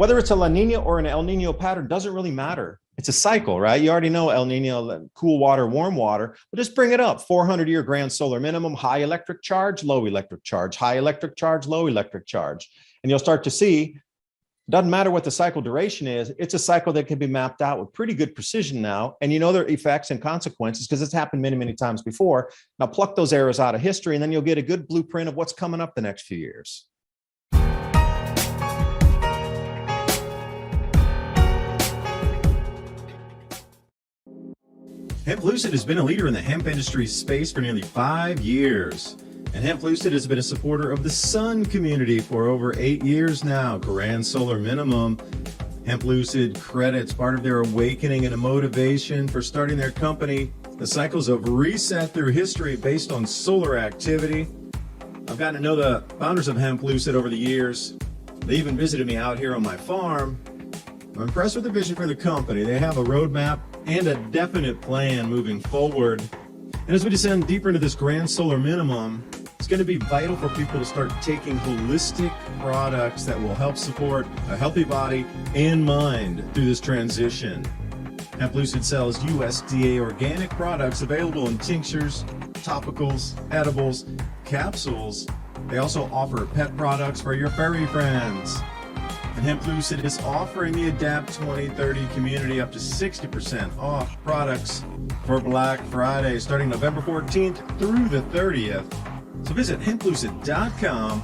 Whether it's a La Nina or an El Nino pattern doesn't really matter. It's a cycle, right? You already know El Nino, cool water, warm water, but just bring it up. 400-year grand solar minimum, high electric charge, low electric charge, high electric charge, low electric charge. And you'll start to see, doesn't matter what the cycle duration is, it's a cycle that can be mapped out with pretty good precision now. And you know their effects and consequences because it's happened many, many times before. Now pluck those errors out of history and then you'll get a good blueprint of what's coming up the next few years. Hemp Lucid has been a leader in the hemp industry space for nearly 5 years. And Hemp Lucid has been a supporter of the sun community for over 8 years now. Grand solar minimum. Hemp Lucid credits part of their awakening and a motivation for starting their company. The cycles of reset through history based on solar activity. I've gotten to know the founders of Hemp Lucid over the years. They even visited me out here on my farm. I'm impressed with the vision for the company. They have a roadmap and a definite plan moving forward. And as we descend deeper into this grand solar minimum, it's going to be vital for people to start taking holistic products that will help support a healthy body and mind through this transition. Hemp Lucid sells USDA organic products available in tinctures, topicals, edibles, capsules. They also offer pet products for your furry friends. And Hemp Lucid is offering the Adapt 2030 community up to 60% off products for Black Friday starting November 14th through the 30th. So visit hemplucid.com.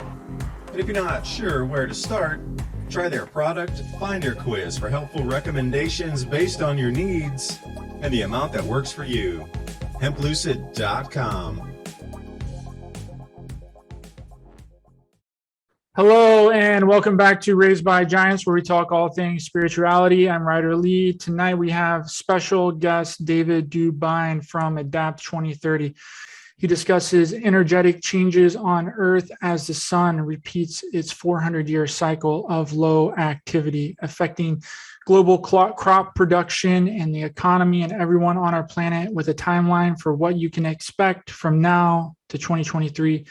And if you're not sure where to start, try their product, find their quiz for helpful recommendations based on your needs and the amount that works for you. hemplucid.com. Hello and welcome back to Raised by Giants, where we talk all things spirituality. I'm Ryder Lee. Tonight we have special guest David DuByne from Adapt 2030. He discusses energetic changes on Earth as the sun repeats its 400-year cycle of low activity, affecting global crop production and the economy and everyone on our planet, with a timeline for what you can expect from now to 2023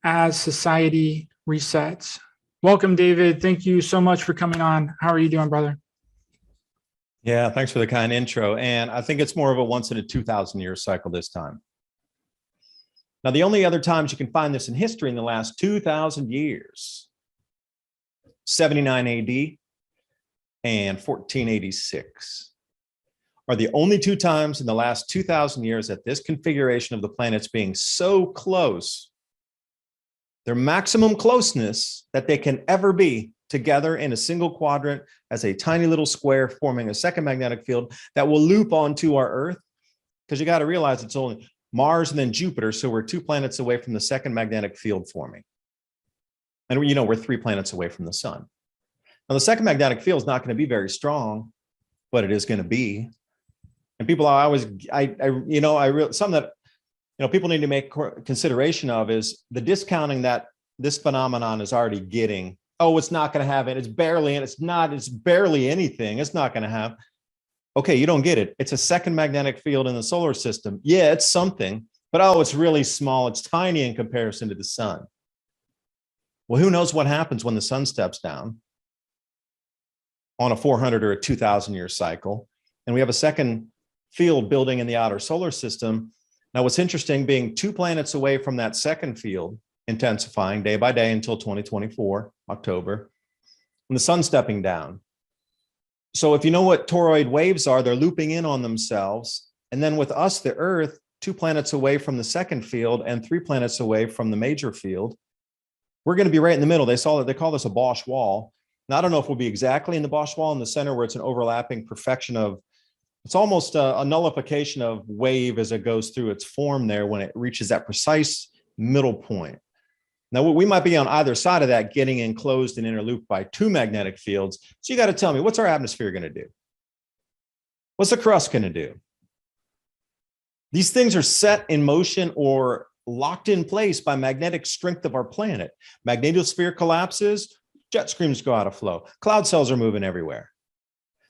as society resets. Welcome, David. Thank you so much for coming on. How are you doing, brother? Yeah, thanks for the kind intro. And I think it's more of a once in a 2,000-year cycle this time. Now, the only other times you can find this in history in the last 2,000 years, 79 AD and 1486, are the only two times in the last 2,000 years that this configuration of the planets being so close, their maximum closeness that they can ever be together in a single quadrant as a tiny little square forming a second magnetic field that will loop onto our Earth. Because you got to realize it's only Mars and then Jupiter, so we're 2 planets away from the second magnetic field forming. And you know, we're 3 planets away from the sun. Now, the second magnetic field is not going to be very strong, but it is going to be. And people are always, some that people need to make consideration of is the discounting that this phenomenon is already getting. Oh, it's not going to have it. It's barely, and it's barely anything. It's not going to have. Okay, you don't get it. It's a second magnetic field in the solar system. Yeah, it's something, but oh, it's really small. It's tiny in comparison to the sun. Well, who knows what happens when the sun steps down on a 400 or a 2,000-year cycle. And we have a second field building in the outer solar system. Now, what's interesting, being 2 planets away from that second field, intensifying day by day until 2024, October, and the sun stepping down. So if you know what toroid waves are, they're looping in on themselves. And then with us, the Earth, 2 planets away from the second field and 3 planets away from the major field, we're going to be right in the middle. They call this a Bosch wall. Now, I don't know if we'll be exactly in the Bosch wall in the center where it's an overlapping perfection of, it's almost a nullification of wave as it goes through its form there when it reaches that precise middle point. Now, we might be on either side of that, getting enclosed and interlooped by 2 magnetic fields. So you got to tell me, what's our atmosphere going to do? What's the crust going to do? These things are set in motion or locked in place by magnetic strength of our planet. Magnetosphere collapses, jet streams go out of flow. Cloud cells are moving everywhere.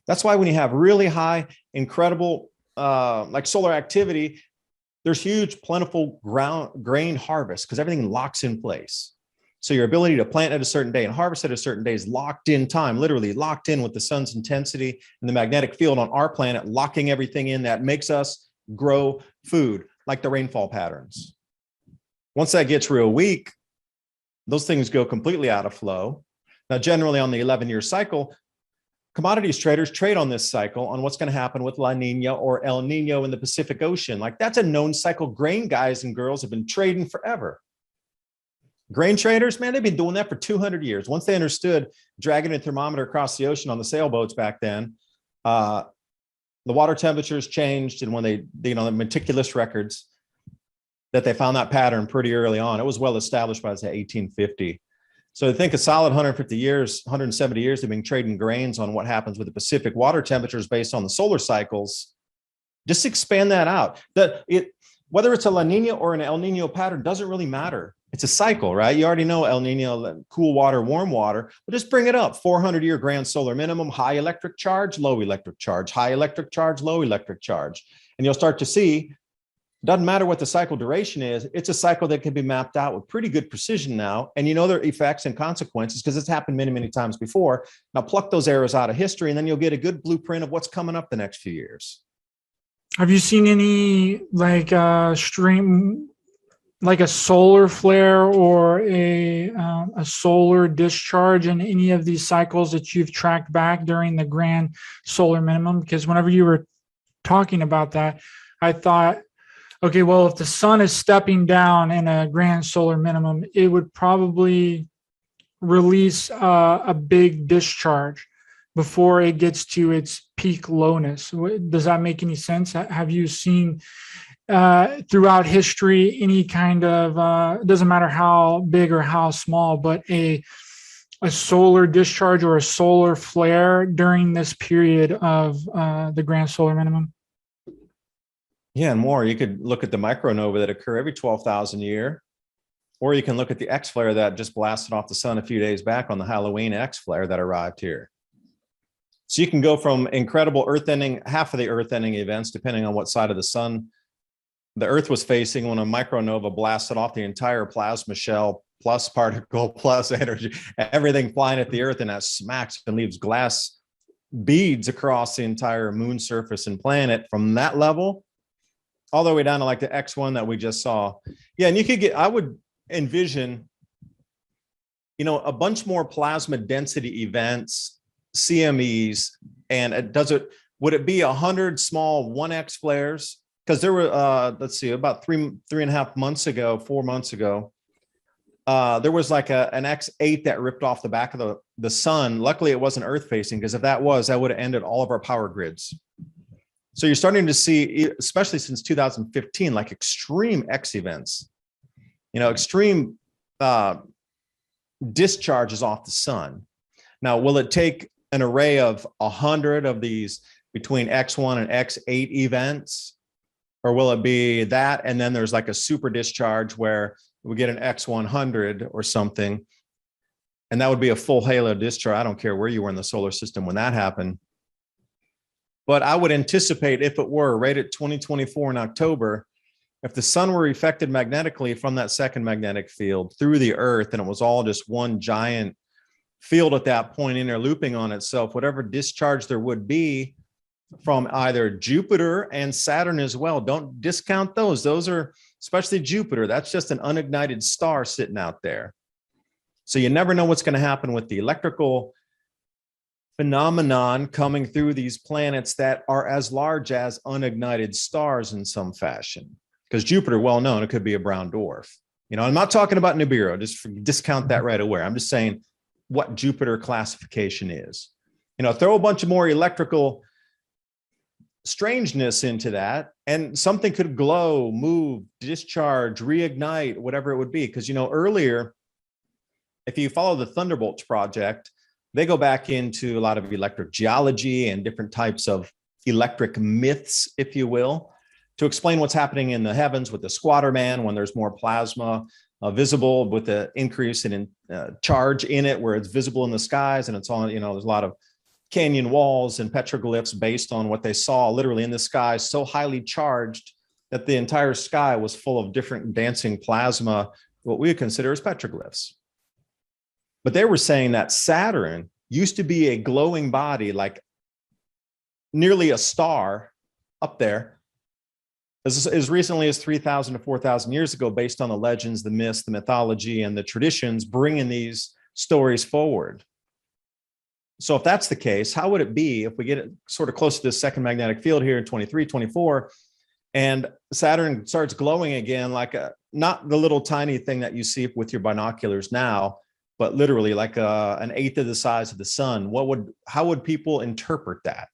That's why when you have really high, incredible, like solar activity, there's huge, plentiful grain harvest because everything locks in place. So your ability to plant at a certain day and harvest at a certain day is locked in time, literally locked in with the sun's intensity and the magnetic field on our planet, locking everything in that makes us grow food, like the rainfall patterns. Once that gets real weak, those things go completely out of flow. Now, generally on the 11-year cycle, commodities traders trade on this cycle on what's going to happen with La Nina or El Nino in the Pacific Ocean. Like that's a known cycle. Grain guys and girls have been trading forever. Grain traders, man, they've been doing that for 200 years. Once they understood dragging a thermometer across the ocean on the sailboats back then, the water temperatures changed. And when they, the meticulous records that they found that pattern pretty early on, it was well established by, say, 1850. So I think a solid 150 years, 170 years, they've been trading grains on what happens with the Pacific water temperatures based on the solar cycles. Just expand that out. Whether it's a La Nina or an El Nino pattern doesn't really matter. It's a cycle, right? You already know El Nino, cool water, warm water, but just bring it up. 400-year grand solar minimum, high electric charge, low electric charge, high electric charge, low electric charge. And you'll start to see, doesn't matter what the cycle duration is, it's a cycle that can be mapped out with pretty good precision now. And you know their effects and consequences because it's happened many, many times before. Now pluck those arrows out of history and then you'll get a good blueprint of what's coming up the next few years. Have you seen any like a solar flare or a solar discharge in any of these cycles that you've tracked back during the grand solar minimum? Because whenever you were talking about that, I thought, okay, well, if the sun is stepping down in a grand solar minimum, it would probably release a big discharge before it gets to its peak lowness. Does that make any sense? Have you seen throughout history any kind of, it doesn't matter how big or how small, but a solar discharge or a solar flare during this period of the grand solar minimum? Yeah, and more. You could look at the micronova that occur every 12,000 year, or you can look at the X flare that just blasted off the sun a few days back on the Halloween X flare that arrived here. So you can go from incredible earth ending, half of the earth ending events, depending on what side of the sun the earth was facing when a micronova blasted off the entire plasma shell, plus particle, plus energy, everything flying at the earth, and that smacks and leaves glass beads across the entire moon surface and planet from that level all the way down to like the X1 that we just saw. Yeah, and you could get, I would envision, a bunch more plasma density events, CMEs, and would it be 100 small 1X flares? Because there were, let's see, about 3.5 months ago, 4 months ago, there was like an X8 that ripped off the back of the sun. Luckily, it wasn't Earth facing, because if that was, that would have ended all of our power grids. So you're starting to see, especially since 2015, like extreme X events, extreme discharges off the sun. Now, will it take an array of 100 of these between X1 and X8 events? Or will it be that, and then there's like a super discharge where we get an X100 or something, and that would be a full halo discharge. I don't care where you were in the solar system when that happened. But I would anticipate, if it were right at 2024 in October, if the sun were affected magnetically from that second magnetic field through the earth, and it was all just one giant field at that point interlooping on itself, whatever discharge there would be from either Jupiter and Saturn as well. Don't discount those. Those are, especially Jupiter, that's just an unignited star sitting out there. So you never know what's going to happen with the electrical phenomenon coming through these planets that are as large as unignited stars in some fashion. Because Jupiter, well known, it could be a brown dwarf. I'm not talking about Nibiru, just discount that right away. I'm just saying what Jupiter classification is. Throw a bunch of more electrical strangeness into that, and something could glow, move, discharge, reignite, whatever it would be. Because earlier, if you follow the Thunderbolts project, they go back into a lot of electric geology and different types of electric myths, if you will, to explain what's happening in the heavens with the squatter man when there's more plasma visible, with the increase in charge in it, where it's visible in the skies, and it's all, there's a lot of canyon walls and petroglyphs based on what they saw literally in the sky, so highly charged that the entire sky was full of different dancing plasma, what we would consider as petroglyphs. But they were saying that Saturn used to be a glowing body, like nearly a star up there, as recently as 3,000 to 4,000 years ago, based on the legends, the myths, the mythology, and the traditions bringing these stories forward. So if that's the case, how would it be if we get it sort of close to this second magnetic field here in 23, 24, and Saturn starts glowing again, like not the little tiny thing that you see with your binoculars now, but literally like an eighth of the size of the sun? How would people interpret that?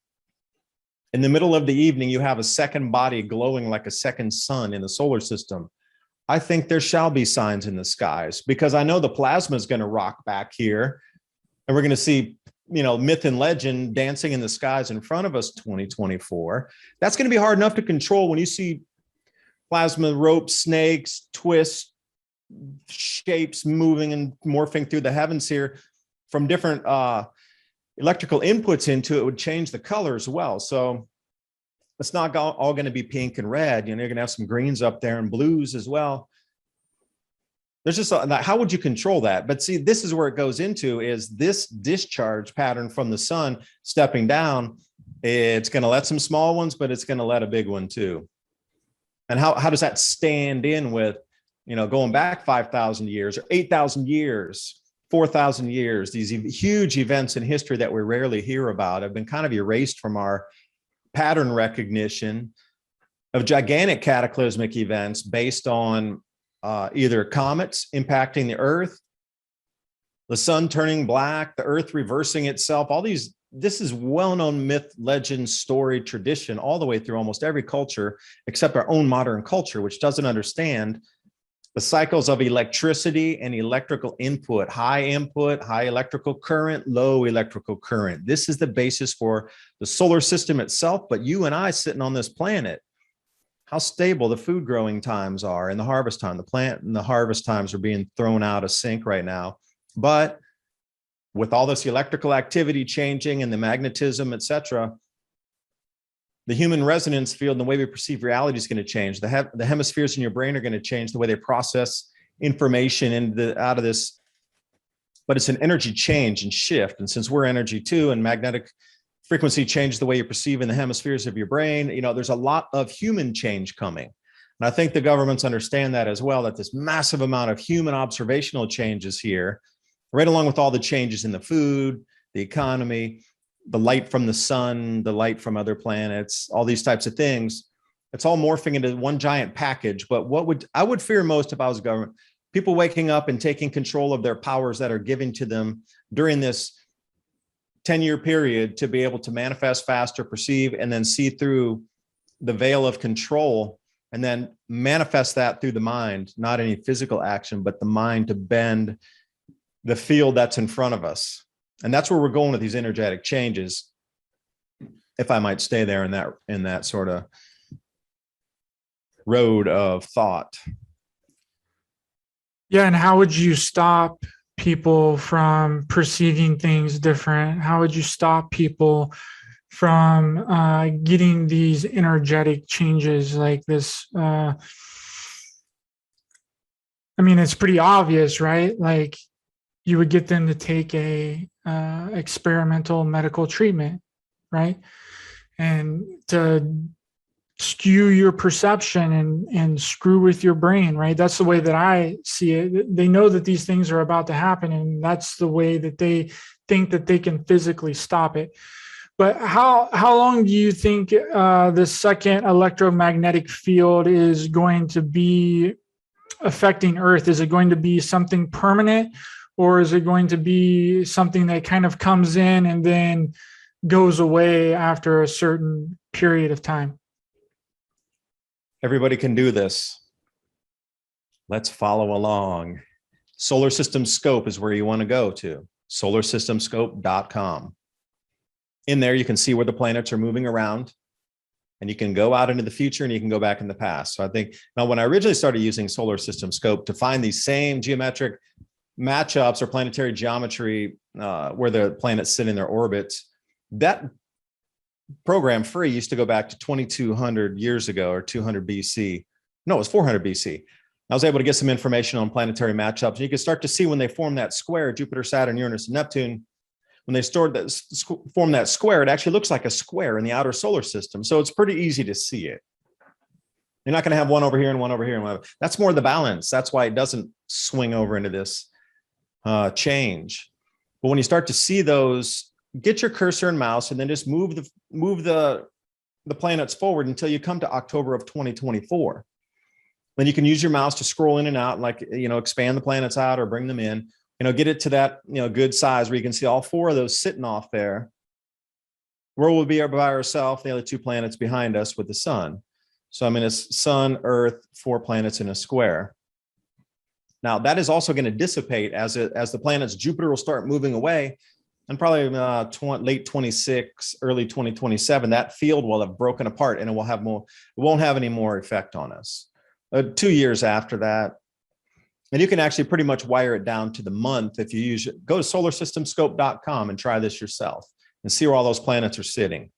In the middle of the evening, you have a second body glowing like a second sun in the solar system. I think there shall be signs in the skies, because I know the plasma is going to rock back here, and we're going to see, myth and legend dancing in the skies in front of us 2024. That's going to be hard enough to control when you see plasma ropes, snakes, twists, shapes moving and morphing through the heavens here from different electrical inputs into it. Would change the color as well. So it's not all going to be pink and red. You're going to have some greens up there and blues as well. There's just how would you control that? But see, this is where it goes into, is this discharge pattern from the sun stepping down. It's going to let some small ones, but it's going to let a big one too. And how does that stand in with, going back 5,000 years or 8,000 years, 4,000 years? These huge events in history that we rarely hear about have been kind of erased from our pattern recognition of gigantic cataclysmic events based on either comets impacting the Earth, the sun turning black, the Earth reversing itself. This is well-known myth, legend, story, tradition, all the way through almost every culture except our own modern culture, which doesn't understand the cycles of electricity and electrical input, high electrical current, low electrical current. This is the basis for the solar system itself. But you and I sitting on this planet, how stable the food growing times are and the harvest time. The plant and the harvest times are being thrown out of sync right now. But with all this electrical activity changing and the magnetism, et cetera, the human resonance field and the way we perceive reality is going to change. The hemispheres in your brain are going to change the way they process information out of this. But it's an energy change and shift. And since we're energy too, and magnetic frequency change the way you perceive in the hemispheres of your brain, there's a lot of human change coming. And I think the governments understand that as well, that this massive amount of human observational changes here, right along with all the changes in the food, the economy, the light from the sun, the light from other planets, all these types of things. It's all morphing into one giant package. But I would fear most if I was government, people waking up and taking control of their powers that are given to them during this 10-year period to be able to manifest faster, perceive, and then see through the veil of control, and then manifest that through the mind, not any physical action, but the mind to bend the field that's in front of us. And that's where we're going with these energetic changes, if I might stay there in that sort of road of thought. Yeah, and how would you stop people from perceiving things different? How would you stop people from getting these energetic changes like this? It's pretty obvious, right? Like, you would get them to take a experimental medical treatment, right? And to skew your perception and screw with your brain, right? That's the way that I see it. They know that these things are about to happen, and that's the way that they think that they can physically stop it. But how long do you think the second electromagnetic field is going to be affecting Earth? Is it going to be something permanent, or is it going to be something that kind of comes in and then goes away after a certain period of time? Everybody can do this. Let's follow along. Solar System Scope is where you want to go to, solarsystemscope.com. In there, you can see where the planets are moving around, and you can go out into the future and you can go back in the past. So I think now, when I originally started using Solar System Scope to find these same geometric matchups or planetary geometry where the planets sit in their orbits, that program free used to go back to 2200 years ago, or 200 BC. No, it was 400 BC. I was able to get some information on planetary matchups. And you can start to see when they form that square, Jupiter, Saturn, Uranus, and Neptune, when they form that square, it actually looks like a square in the outer solar system. So it's pretty easy to see it. You're not going to have one over here and one over here. And one. That's more the balance. That's why it doesn't swing over into this change. But when you start to see those, get your cursor and mouse and then just move the planets forward until you come to October of 2024. Then you can use your mouse to scroll in and out, like, expand the planets out or bring them in, get it to that, good size where you can see all four of those sitting off there. Where we'll be by ourselves, the other two planets behind us with the sun. So it's Sun, Earth, 4 planets in a square. Now that is also going to dissipate as the planets. Jupiter will start moving away, and probably late 26, early 2027. That field will have broken apart, and it will have more. It won't have any more effect on us. 2 years after that, and you can actually pretty much wire it down to the month if you go to solarsystemscope.com and try this yourself and see where all those planets are sitting.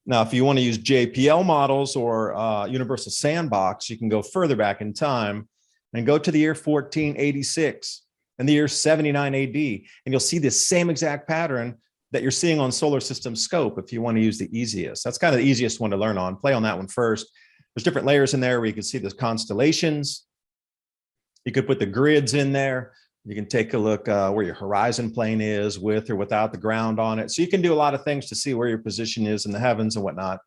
Now, if you want to use JPL models or Universal Sandbox, you can go further back in time and go to the year 1486 and the year 79 AD, and you'll see this same exact pattern that you're seeing on Solar System Scope if you want to use the easiest. That's kind of the easiest one to learn on. Play on that one first. There's different layers in there where you can see the constellations. You could put the grids in there. You can take a look where your horizon plane is with or without the ground on it. So you can do a lot of things to see where your position is in the heavens and whatnot.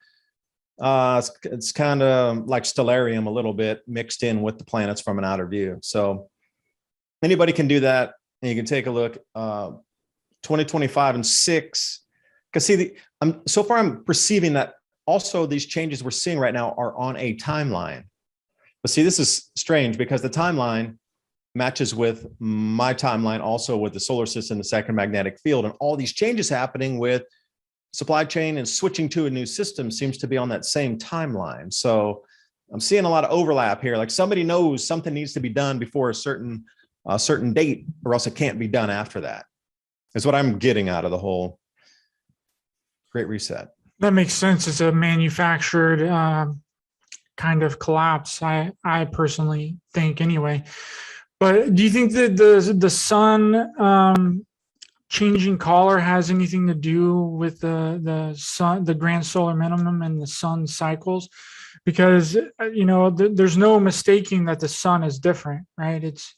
It's kind of like stellarium a little bit mixed in with the planets from an outer view. So anybody can do that. And you can take a look 2025 and 6. Because see, so far I'm perceiving that also these changes we're seeing right now are on a timeline. But see, this is strange because the timeline matches with my timeline also with the solar system, the second magnetic field, and all these changes happening with supply chain and switching to a new system seems to be on that same timeline. So I'm seeing a lot of overlap here. Like somebody knows something needs to be done before a certain date, or else it can't be done after that. Is what I'm getting out of the whole Great Reset. That makes sense. It's a manufactured kind of collapse. I personally think anyway. But do you think that the sun changing color has anything to do with the sun, the grand solar minimum, and the sun cycles? Because there's no mistaking that the sun is different, right? It's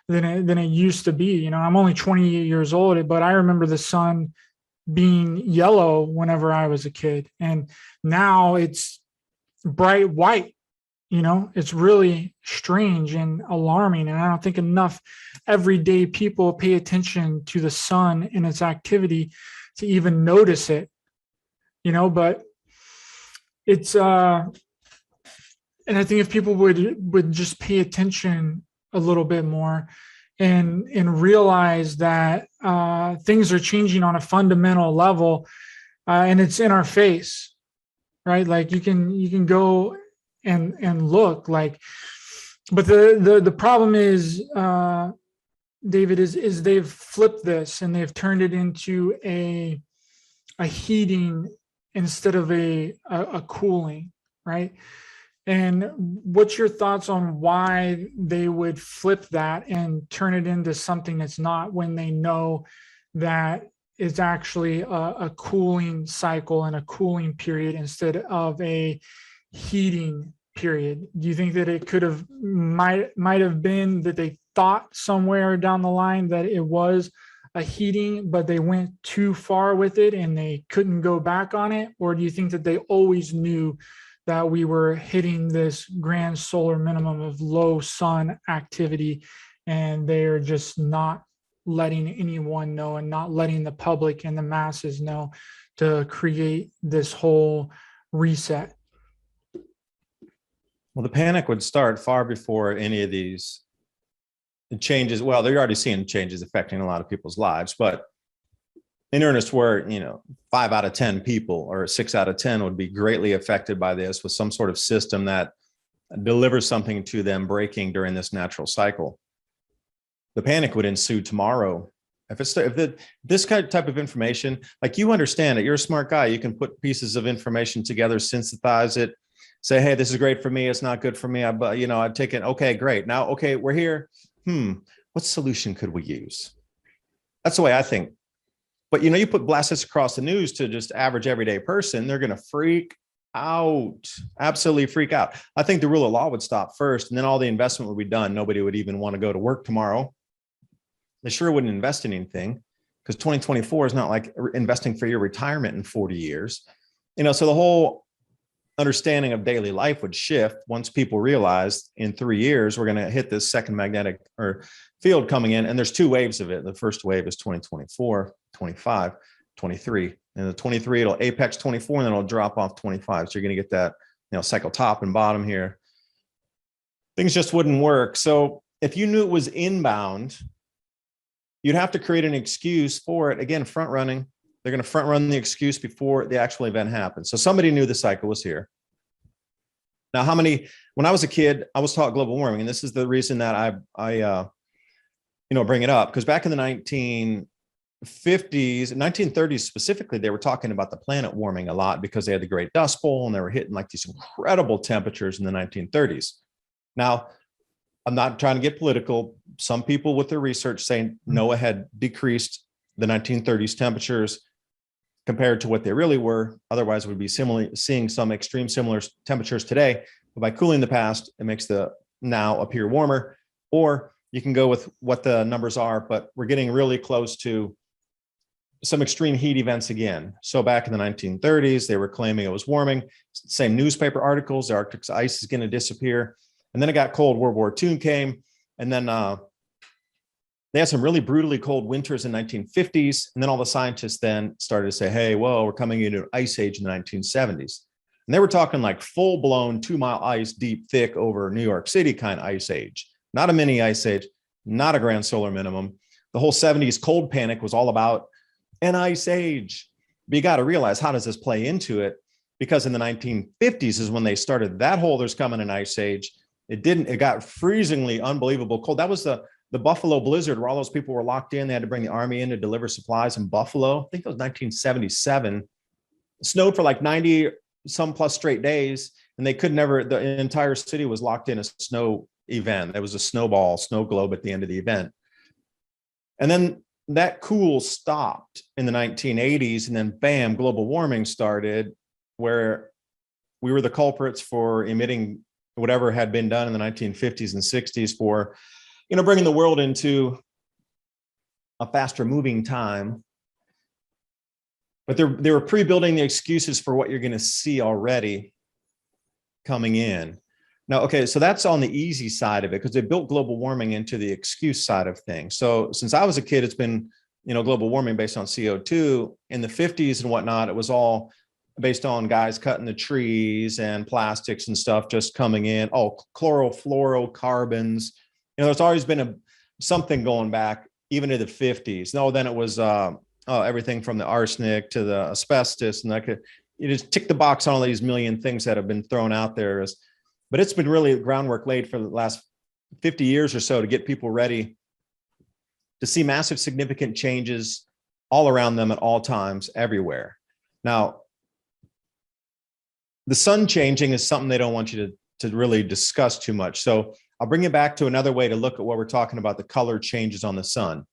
than it used to be. I'm only 28 years old, but I remember the sun being yellow whenever I was a kid, and now it's bright white. It's really strange and alarming. And I don't think enough everyday people pay attention to the sun and its activity to even notice it, but it's, and I think if people would just pay attention a little bit more and realize that things are changing on a fundamental level, and it's in our face, right? Like you can go and look like, but the problem is, David, is they've flipped this and they've turned it into a heating instead of a cooling, right? And what's your thoughts on why they would flip that and turn it into something that's not, when they know that it's actually a cooling cycle and a cooling period instead of a heating period? Do you think that it might have been that they thought somewhere down the line that it was a heating, but they went too far with it and they couldn't go back on it? Or do you think that they always knew that we were hitting this grand solar minimum of low sun activity, and they're just not letting anyone know and not letting the public and the masses know to create this whole reset? Well, the panic would start far before any of these changes. Well, they're already seeing changes affecting a lot of people's lives, but in earnest, where 5 out of 10 people or 6 out of 10 would be greatly affected by this with some sort of system that delivers something to them breaking during this natural cycle. The panic would ensue tomorrow. If this kind of type of information, like, you understand it, you're a smart guy, you can put pieces of information together, synthesize it, say, hey, this is great for me. It's not good for me. But I've taken, okay, great. Now, okay, we're here. What solution could we use? That's the way I think. But you put blast this across the news to just average everyday person, they're going to freak out, absolutely freak out. I think the rule of law would stop first, and then all the investment would be done. Nobody would even want to go to work tomorrow. They sure wouldn't invest in anything, because 2024 is not like investing for your retirement in 40 years. So the whole understanding of daily life would shift once people realize in 3 years we're going to hit this second magnetic or field coming in, and there's two waves of it. The first wave is 2024, 25, 23, and the 23 it'll apex 24, and then it'll drop off 25. So you're going to get that cycle top and bottom here. Things just wouldn't work. So if you knew it was inbound, you'd have to create an excuse for it. Again, front running. They're going to front run the excuse before the actual event happens. So somebody knew the cycle was here. Now, when I was a kid, I was taught global warming, and this is the reason that I bring it up, because back in the 1950s, 1930s specifically, they were talking about the planet warming a lot because they had the Great Dust Bowl, and they were hitting like these incredible temperatures in the 1930s. Now, I'm not trying to get political. Some people with their research saying NOAA had decreased the 1930s temperatures compared to what they really were. Otherwise, we'd be seeing some extreme similar temperatures today. But by cooling the past, it makes the now appear warmer. Or you can go with what the numbers are, but we're getting really close to some extreme heat events again. So back in the 1930s, they were claiming it was warming. Same newspaper articles, the Arctic's ice is going to disappear. And then it got cold. World War II came, and then they had some really brutally cold winters in the 1950s. And then all the scientists then started to say, hey, well, we're coming into an ice age in the 1970s. And they were talking like full blown 2-mile ice, deep, thick over New York City kind of ice age, not a mini ice age, not a grand solar minimum. The whole 70s cold panic was all about an ice age. But you got to realize, how does this play into it? Because in the 1950s is when they started that whole, there's coming an ice age. It got freezingly unbelievable cold. That was the Buffalo blizzard, where all those people were locked in. They had to bring the army in to deliver supplies in Buffalo. I think it was 1977. It snowed for like 90 some plus straight days, and the entire city was locked in a snow event. There was a snow globe at the end of the event. And then that cool stopped in the 1980s, and then bam, global warming started, where we were the culprits for emitting whatever had been done in the 1950s and 60s for bringing the world into a faster moving time. But they were pre-building the excuses for what you're going to see already coming in. Now, okay, so that's on the easy side of it, because they built global warming into the excuse side of things. So since I was a kid, it's been, global warming based on CO2. In the 50s and whatnot, it was all based on guys cutting the trees and plastics and stuff just coming in. Oh, chlorofluorocarbons. There's always been something going back even to the 50s. No, then it was everything from the arsenic to the asbestos, and you just tick the box on all these million things that have been thrown out there. But it's been really groundwork laid for the last 50 years or so to get people ready to see massive, significant changes all around them at all times, everywhere. Now, the sun changing is something they don't want you to really discuss too much. So I'll bring you back to another way to look at what we're talking about, the color changes on the sun.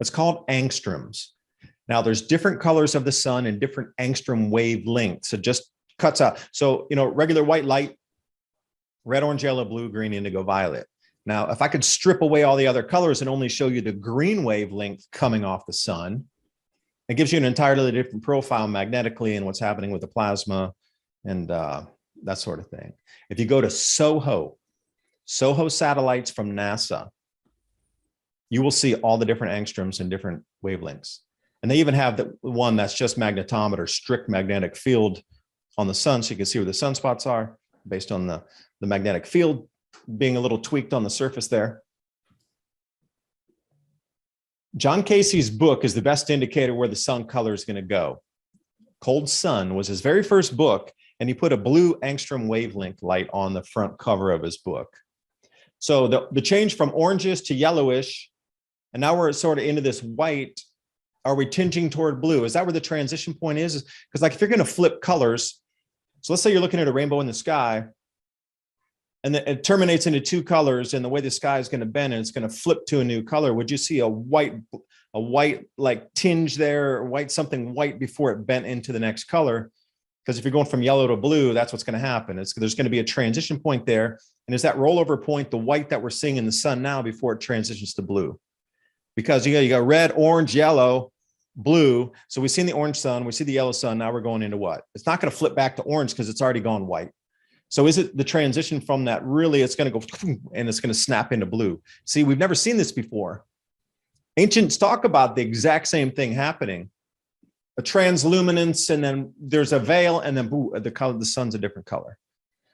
It's called angstroms. Now, there's different colors of the sun and different angstrom wavelengths. It just cuts out. So, regular white light, red, orange, yellow, blue, green, indigo, violet. Now, if I could strip away all the other colors and only show you the green wavelength coming off the sun, it gives you an entirely different profile magnetically and what's happening with the plasma and that sort of thing. If you go to SOHO satellites from NASA, you will see all the different angstroms and different wavelengths. And they even have the one that's just magnetometer, strict magnetic field on the sun, so you can see where the sunspots are based on the magnetic field being a little tweaked on the surface there. John Casey's book is the best indicator where the sun color is going to go. Cold Sun was his very first book, and he put a blue angstrom wavelength light on the front cover of his book. So the change from orangish to yellowish, and now we're sort of into this white. Are we tinging toward blue? Is that where the transition point is? Because like if you're going to flip colors, So let's say you're looking at a rainbow in the sky, and it terminates into two colors, and the way the sky is going to bend and it's going to flip to a new color. Would you see a white like tinge there, or something white before it bent into the next color? Because if you're going from yellow to blue, that's what's going to happen. There's going to be a transition point there. And is that rollover point the white that we're seeing in the sun now before it transitions to blue? Because you got red, orange, yellow, blue. So we've seen the orange sun, we see the yellow sun. Now we're going into what? It's not going to flip back to orange because it's already gone white. So is it the transition from that? Really, it's going to go and it's going to snap into blue. See, we've never seen this before. Ancients talk about the exact same thing happening. A transluminance, and then there's a veil, and then boo, the sun's a different color.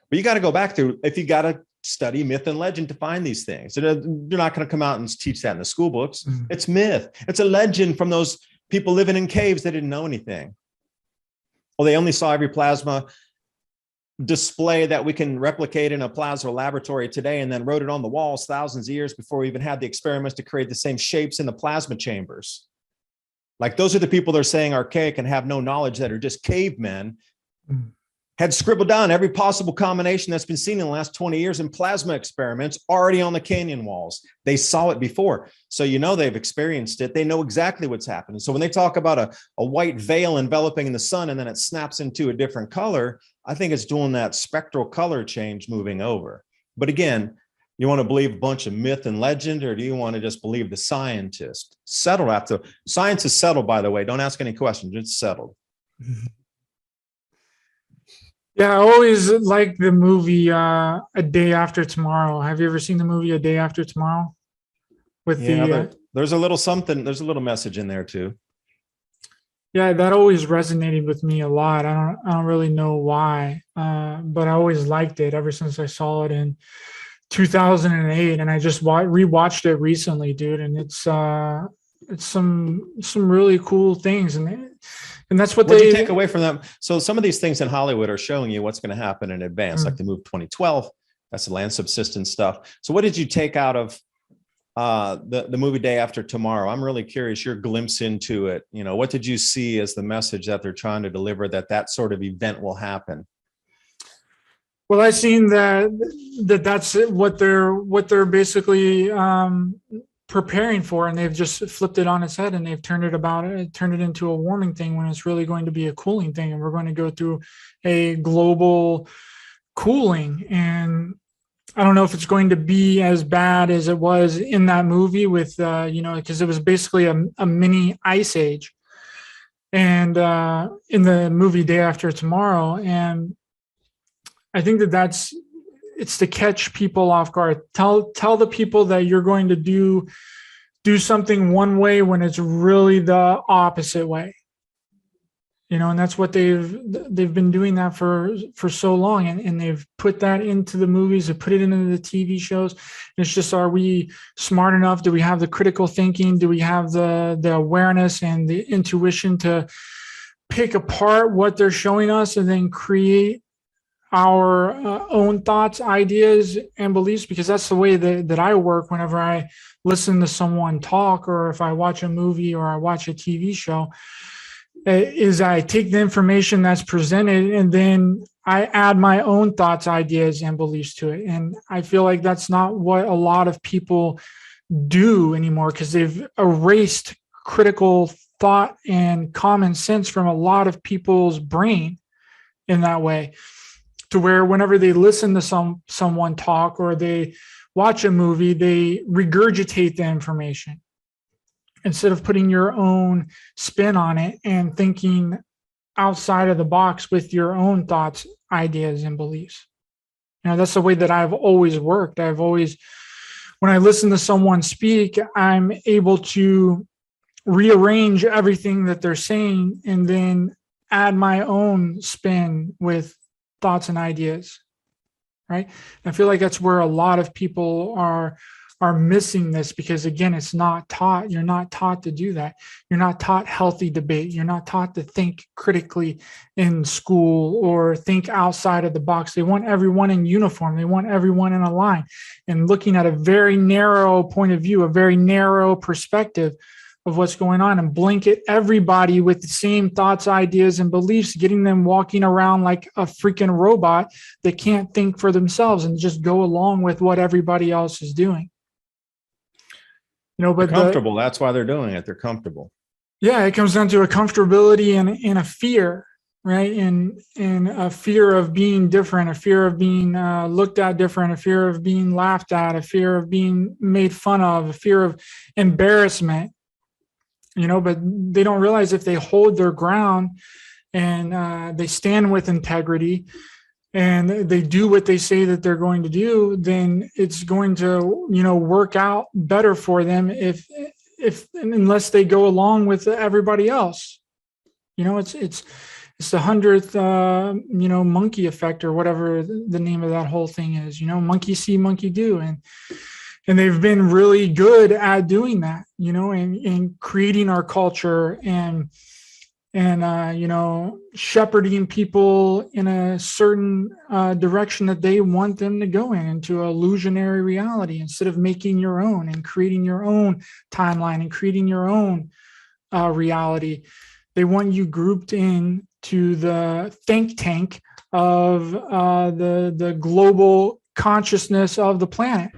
But you got to go back to, if you got to study myth and legend to find these things. They're not going to come out and teach that in the school books. Mm-hmm. It's myth. It's a legend from those people living in caves that didn't know anything. Well, they only saw every plasma display that we can replicate in a plasma laboratory today, and then wrote it on the walls thousands of years before we even had the experiments to create the same shapes in the plasma chambers. Like, those are the people they're saying archaic and have no knowledge, that are just cavemen, had scribbled down every possible combination that's been seen in the last 20 years in plasma experiments already on the canyon walls. They saw it before. So, they've experienced it. They know exactly what's happening. So when they talk about a white veil enveloping in the sun and then it snaps into a different color, I think it's doing that spectral color change moving over. But again, you want to believe a bunch of myth and legend, or do you want to just believe the scientist? Settled after. Science is settled, by the way. Don't ask any questions. It's settled. Yeah, I always like the movie A Day After Tomorrow. Have you ever seen the movie A Day After Tomorrow? There's a little something. There's a little message in there too. Yeah, that always resonated with me a lot. I don't really know why, but I always liked it ever since I saw it in 2008, and I just rewatched it recently, dude. And it's some really cool things, and that's what you take away from them. So some of these things in Hollywood are showing you what's going to happen in advance, like the move 2012. That's the land subsistence stuff. So what did you take out of the movie Day After Tomorrow? I'm really curious your glimpse into it. What did you see as the message that they're trying to deliver, that sort of event will happen? Well, I've seen that's what they're basically preparing for, and they've just flipped it on its head, and they've turned it into a warming thing when it's really going to be a cooling thing, and we're going to go through a global cooling. And I don't know if it's going to be as bad as it was in that movie with because it was basically a mini ice age, and in the movie Day After Tomorrow. And I think it's to catch people off guard. Tell the people that you're going to do something one way when it's really the opposite way. And that's what they've been doing that for so long, and they've put that into the movies, they put it into the TV shows. And it's just, are we smart enough? Do we have the critical thinking? Do we have the awareness and the intuition to pick apart what they're showing us and then create our own thoughts, ideas, and beliefs? Because that's the way that I work whenever I listen to someone talk, or if I watch a movie or I watch a TV show, is I take the information that's presented and then I add my own thoughts, ideas, and beliefs to it. And I feel like that's not what a lot of people do anymore, because they've erased critical thought and common sense from a lot of people's brain in that way, to where whenever they listen to someone talk or they watch a movie, they regurgitate the information instead of putting your own spin on it and thinking outside of the box with your own thoughts, ideas, and beliefs. That's the way that I've always worked. When I listen to someone speak, I'm able to rearrange everything that they're saying and then add my own spin with thoughts and ideas, right? I feel like that's where a lot of people are missing this, because again, it's not taught. You're not taught to do that. You're not taught healthy debate. You're not taught to think critically in school or think outside of the box. They want everyone in uniform. They want everyone in a line and looking at a very narrow point of view, a very narrow perspective, of what's going on and blanket everybody with the same thoughts, ideas, and beliefs, getting them walking around like a freaking robot that can't think for themselves and just go along with what everybody else is doing. But They're comfortable. That's why they're doing it. They're comfortable. Yeah, it comes down to a comfortability and a fear, right? And a fear of being different, a fear of being looked at different, a fear of being laughed at, a fear of being made fun of, a fear of embarrassment. But they don't realize if they hold their ground and they stand with integrity and they do what they say that they're going to do, then it's going to, work out better for them if unless they go along with everybody else. It's the 100th, monkey effect or whatever the name of that whole thing is, monkey see, monkey do. And they've been really good at doing that, and creating our culture and shepherding people in a certain direction that they want them to go into an illusionary reality instead of making your own and creating your own timeline and creating your own reality. They want you grouped in to the think tank of the global consciousness of the planet.